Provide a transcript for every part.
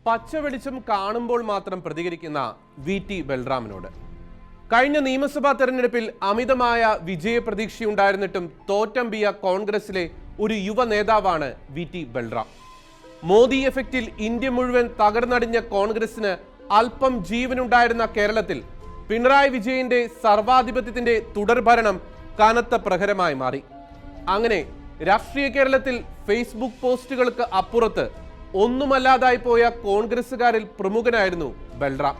പച്ച വെളിച്ചം കാണുമ്പോൾ മാത്രം പ്രതികരിക്കുന്ന വി.ടി. ബൽറാമിനോട് കഴിഞ്ഞ നിയമസഭാ തെരഞ്ഞെടുപ്പിൽ അമിതമായ വിജയപ്രതീക്ഷയുണ്ടായിരുന്നിട്ടും തോറ്റമ്പിയ കോൺഗ്രസിലെ ഒരു യുവ നേതാവാണ് വി.ടി. ബൽറാം. മോദി എഫക്റ്റിൽ ഇന്ത്യ മുഴുവൻ തകർന്നടിഞ്ഞ കോൺഗ്രസിന് അല്പം ജീവനുണ്ടായിരുന്ന കേരളത്തിൽ പിണറായി വിജയന്റെ സർവാധിപത്യത്തിന്റെ തുടർഭരണം കനത്ത പ്രഹരമായി മാറി. അങ്ങനെ രാഷ്ട്രീയ കേരളത്തിൽ ഫേസ്ബുക്ക് പോസ്റ്റുകൾക്ക് അപ്പുറത്ത് ഒന്നുമല്ലാതായി പോയ കോൺഗ്രസുകാരിൽ പ്രമുഖനായിരുന്നു ബൽറാം.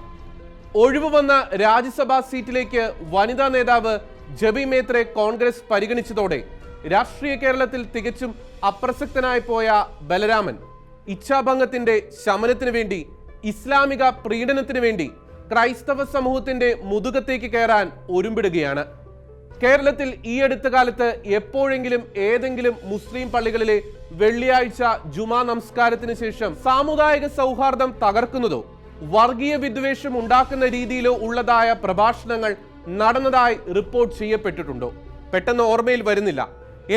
ഒഴിവ് വന്ന രാജ്യസഭാ സീറ്റിലേക്ക് വനിതാ നേതാവ് ജബി മേത്രെ കോൺഗ്രസ് പരിഗണിച്ചതോടെ രാഷ്ട്രീയ കേരളത്തിൽ തികച്ചും അപ്രസക്തനായി പോയ ബലരാമൻ ഇച്ഛാഭംഗത്തിന്റെ ശമനത്തിനു വേണ്ടി, ഇസ്ലാമിക പ്രീണനത്തിനു വേണ്ടി ക്രൈസ്തവ സമൂഹത്തിന്റെ മുതുകത്തേക്ക് കയറാൻ ഒരുമ്പിടുകയാണ്. കേരളത്തിൽ ഈ അടുത്ത കാലത്ത് എപ്പോഴെങ്കിലും ഏതെങ്കിലും മുസ്ലിം പള്ളികളിലെ വെള്ളിയാഴ്ച ജുമാ നമസ്കാരത്തിന് ശേഷം സാമുദായിക സൗഹാർദ്ദം തകർക്കുന്നതോ വർഗീയ വിദ്വേഷം ഉണ്ടാക്കുന്ന രീതിയിലോ ഉള്ളതായ പ്രഭാഷണങ്ങൾ നടന്നതായി റിപ്പോർട്ട് ചെയ്യപ്പെട്ടിട്ടുണ്ടോ? പെട്ടെന്ന് ഓർമ്മയിൽ വരുന്നില്ല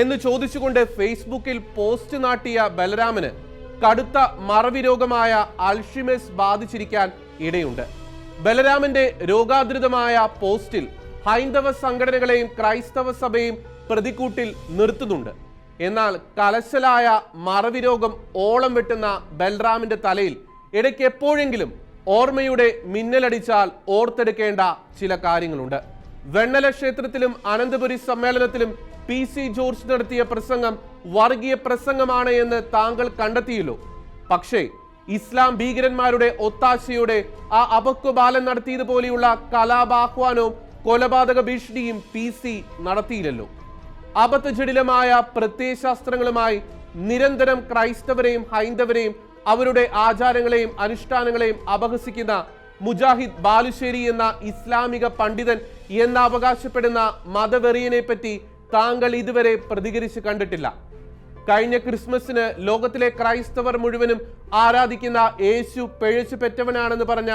എന്ന് ചോദിച്ചുകൊണ്ട് ഫേസ്ബുക്കിൽ പോസ്റ്റ് നാട്ടിയ ബലരാമന് കടുത്ത മറവി രോഗമായ അൽഷിമേഴ്സ് ബാധിച്ചിരിക്കാൻ ഇടയുണ്ട്. ബലരാമന്റെ രോഗാധൃതമായ പോസ്റ്റിൽ ഹൈന്ദവ സംഘടനകളെയും ക്രൈസ്തവ സഭയും പ്രതിക്കൂട്ടിൽ നിർത്തുന്നുണ്ട്. എന്നാൽ കലശലായ മറവി രോഗം ഓളം വെട്ടുന്ന ബൽറാമിന്റെ തലയിൽ ഇടയ്ക്ക് എപ്പോഴെങ്കിലും ഓർമ്മയുടെ മിന്നലടിച്ചാൽ ഓർത്തെടുക്കേണ്ട ചില കാര്യങ്ങളുണ്ട്. വെണ്ണല ക്ഷേത്രത്തിലും അനന്തപുരി സമ്മേളനത്തിലും പി.സി. ജോർജ് നടത്തിയ പ്രസംഗം വർഗീയ പ്രസംഗമാണ് എന്ന് താങ്കൾ കണ്ടെത്തിയല്ലോ. പക്ഷേ ഇസ്ലാം ഭീകരന്മാരുടെ ഒത്താശയോടെ ആ അപക്വബാലൻ നടത്തിയതുപോലെയുള്ള കലാപാഹ്വാനവും കൊലപാതക ഭീഷണിയും പി.സി. നടത്തിയില്ലല്ലോ. അബദ്ധജടിലമായ പ്രത്യയശാസ്ത്രങ്ങളുമായി നിരന്തരം ക്രൈസ്തവരെയും ഹൈന്ദവരെയും അവരുടെ ആചാരങ്ങളെയും അനുഷ്ഠാനങ്ങളെയും അപഹസിക്കുന്ന മുജാഹിദ് ബാലുശ്ശേരി എന്ന ഇസ്ലാമിക പണ്ഡിതൻ എന്ന് അവകാശപ്പെടുന്ന മതവെറിയനെ പറ്റി താങ്കൾ ഇതുവരെ പ്രതികരിച്ച് കണ്ടിട്ടില്ല. കഴിഞ്ഞ ക്രിസ്മസിന് ലോകത്തിലെ ക്രൈസ്തവർ മുഴുവനും ആരാധിക്കുന്ന യേശു പിഴച്ചു പെറ്റവനാണെന്ന് പറഞ്ഞ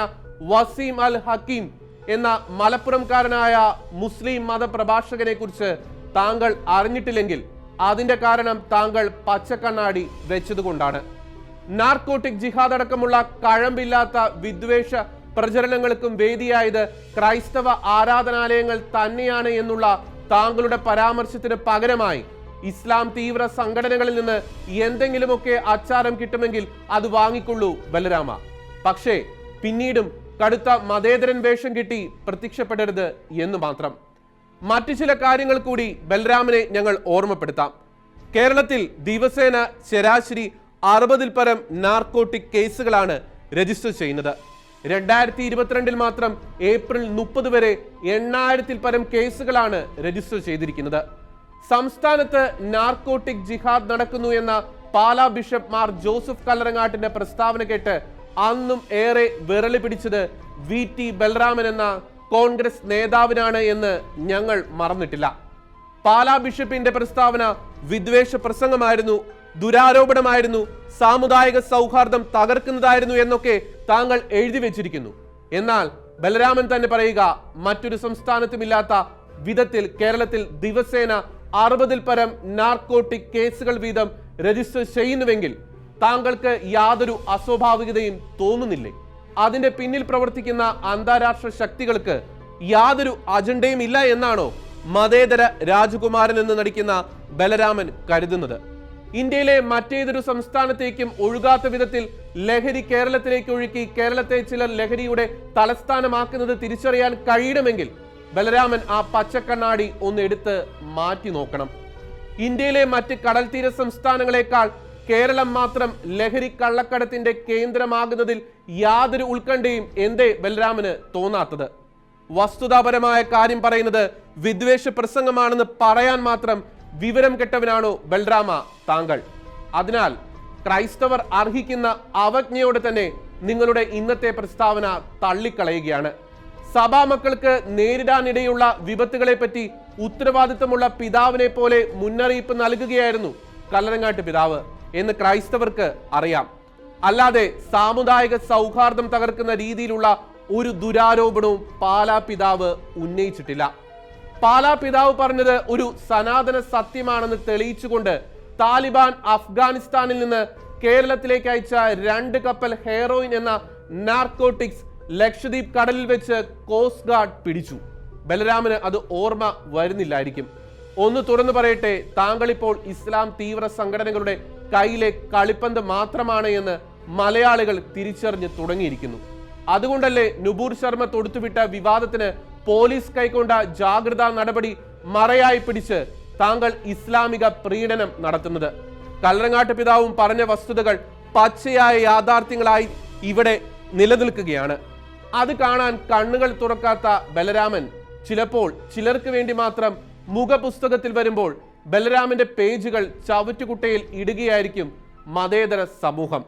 വസീം അൽ ഹക്കീം എന്ന മലപ്പുറംകാരനായ മുസ്ലിം മതപ്രഭാഷകനെ കുറിച്ച് താങ്കൾ അറിഞ്ഞിട്ടില്ലെങ്കിൽ അതിന്റെ കാരണം താങ്കൾ പച്ചക്കണ്ണാടി വെച്ചതുകൊണ്ടാണ്. നാർക്കോട്ടിക് ജിഹാദ് അടക്കമുള്ള കഴമ്പില്ലാത്ത വിദ്വേഷ പ്രചരണങ്ങൾക്കും വേദിയായത് ക്രൈസ്തവ ആരാധനാലയങ്ങൾ തന്നെയാണ് എന്നുള്ള താങ്കളുടെ പരാമർശത്തിന് പകരമായി ഇസ്ലാം തീവ്ര സംഘടനകളിൽ നിന്ന് എന്തെങ്കിലുമൊക്കെ അച്ചാരം കിട്ടുമെങ്കിൽ അത് വാങ്ങിക്കൊള്ളൂ ബലരാമ. പക്ഷേ പിന്നീടും കടുത്ത മതേതരൻ വേഷം കിട്ടി പ്രത്യക്ഷപ്പെടരുത് എന്ന് മാത്രം. മറ്റു ചില കാര്യങ്ങൾ കൂടി ബൽറാമിനെ ഞങ്ങൾ ഓർമ്മപ്പെടുത്താം. കേരളത്തിൽ ദിവസേന ശരാശരി 60-ൽ പരം നാർക്കോട്ടിക് കേസുകളാണ് രജിസ്റ്റർ ചെയ്യുന്നത്. 2022 മാത്രം ഏപ്രിൽ 30 വരെ 8000-ൽ പരം കേസുകളാണ് രജിസ്റ്റർ ചെയ്തിരിക്കുന്നത്. സംസ്ഥാനത്ത് നാർക്കോട്ടിക് ജിഹാദ് നടക്കുന്നു എന്ന പാലാ ബിഷപ്പ് മാർ ജോസഫ് കല്ലറങ്ങാട്ടിന്റെ പ്രസ്താവന കേട്ട് അന്നും ഏറെ വിരളി പിടിച്ചത് വി.ടി. ബൽറാമൻ എന്ന കോൺഗ്രസ് നേതാവിനാണ് എന്ന് ഞങ്ങൾ മറന്നിട്ടില്ല. പാലാ ബിഷപ്പിന്റെ പ്രസ്താവന വിദ്വേഷ പ്രസംഗമായിരുന്നു, ദുരാരോപണമായിരുന്നു, സാമുദായിക സൗഹാർദ്ദം തകർക്കുന്നതായിരുന്നു എന്നൊക്കെ താങ്കൾ എഴുതി വെച്ചിരിക്കുന്നു. എന്നാൽ ബലരാമൻ തന്നെ പറയുക, മറ്റൊരു സംസ്ഥാനത്തുമില്ലാത്ത വിധത്തിൽ കേരളത്തിൽ ദിവസേന 60-ൽ പരം നാർക്കോട്ടിക് കേസുകൾ വീതം രജിസ്റ്റർ ചെയ്യുന്നുവെങ്കിൽ താങ്കൾക്ക് യാതൊരു അസ്വാഭാവികതയും തോന്നുന്നില്ലേ? അതിന്റെ പിന്നിൽ പ്രവർത്തിക്കുന്ന അന്താരാഷ്ട്ര ശക്തികൾക്ക് യാതൊരു അജണ്ടയും ഇല്ല എന്നാണോ മതേതര രാജകുമാരൻ എന്ന് നടിക്കുന്ന ബലരാമൻ കരുതുന്നത്? ഇന്ത്യയിലെ മറ്റേതൊരു സംസ്ഥാനത്തേക്കും ഒഴുകാത്ത വിധത്തിൽ ലഹരി കേരളത്തിലേക്ക് ഒഴുക്കി കേരളത്തെ ചിലർ ലഹരിയുടെ തലസ്ഥാനമാക്കുന്നത് തിരിച്ചറിയാൻ കഴിയണമെങ്കിൽ ബലരാമൻ ആ പച്ചക്കണ്ണാടി ഒന്ന് എടുത്ത് മാറ്റി നോക്കണം. ഇന്ത്യയിലെ മറ്റ് കടൽ തീര സംസ്ഥാനങ്ങളെക്കാൾ കേരളം മാത്രം ലഹരി കള്ളക്കടത്തിന്റെ കേന്ദ്രമാകുന്നതിൽ യാതൊരു ഉത്കണ്ഠയും എന്തേ ബലരാമന് തോന്നാത്തത്? വസ്തുതാപരമായ കാര്യം പറയുന്നത് വിദ്വേഷ പ്രസംഗമാണെന്ന് പറയാൻ മാത്രം വിവരം കെട്ടവനാണോ ബൽറാമ താങ്കൾ? അതിനാൽ ക്രൈസ്തവർ അർഹിക്കുന്ന അവജ്ഞയോടെ തന്നെ നിങ്ങളുടെ ഇന്നത്തെ പ്രസ്താവന തള്ളിക്കളയുകയാണ്. സഭാമക്കൾക്ക് നേരിടാനിടയുള്ള വിപത്തുകളെ പറ്റി ഉത്തരവാദിത്തമുള്ള പിതാവിനെ പോലെ മുന്നറിയിപ്പ് നൽകുകയായിരുന്നു കല്ലറങ്ങാട്ട് പിതാവ് എന്ന് ക്രൈസ്തവർക്ക് അറിയാം. അല്ലാതെ സാമുദായിക സൗഹാർദ്ദം തകർക്കുന്ന രീതിയിലുള്ള ഒരു ദുരാരോപണവും പാലാ പിതാവ് ഉന്നയിച്ചിട്ടില്ല. പാലാ പിതാവ് പറഞ്ഞത് ഒരു സനാതന സത്യമാണെന്ന് തെളിയിച്ചുകൊണ്ട് താലിബാൻ അഫ്ഗാനിസ്ഥാനിൽ നിന്ന് കേരളത്തിലേക്ക് അയച്ച 2 കപ്പൽ ഹെറോയിൻ എന്ന നാർക്കോട്ടിക്സ് ലക്ഷദ്വീപ് കടലിൽ വെച്ച് കോസ്റ്റ് ഗാർഡ് പിടിച്ചു. ബലരാമന് അത് ഓർമ്മ വരുന്നില്ലായിരിക്കും. ഒന്ന് തുറന്നു പറയട്ടെ, താങ്കൾ ഇപ്പോൾ ഇസ്ലാം തീവ്ര സംഘടനകളുടെ കയ്യിലെ കളിപ്പന്ത് മാത്രമാണ് എന്ന് മലയാളികൾ തിരിച്ചറിഞ്ഞ് തുടങ്ങിയിരിക്കുന്നു. അതുകൊണ്ടല്ലേ നുപൂർ ശർമ്മ തൊടുത്തുവിട്ട വിവാദത്തിന് പോലീസ് കൈക്കൊണ്ട ജാഗ്രതാ നടപടി മറയായി പിടിച്ച് താങ്കൾ ഇസ്ലാമിക പ്രീണനം നടത്തുന്നത്? കല്ലറങ്ങാട്ട് പിതാവും പറഞ്ഞ വസ്തുതകൾ പച്ചയായ യാഥാർത്ഥ്യങ്ങളായി ഇവിടെ നിലനിൽക്കുകയാണ്. അത് കാണാൻ കണ്ണുകൾ തുറക്കാത്ത ബലരാമൻ ചിലപ്പോൾ ചിലർക്ക് വേണ്ടി മാത്രം മുഖപുസ്തകത്തിൽ വരുമ്പോൾ ബലരാമന്റെ പേജുകൾ ചവറ്റുകുട്ടയിൽ ഇടുകയായിരിക്കും മതേതര സമൂഹം.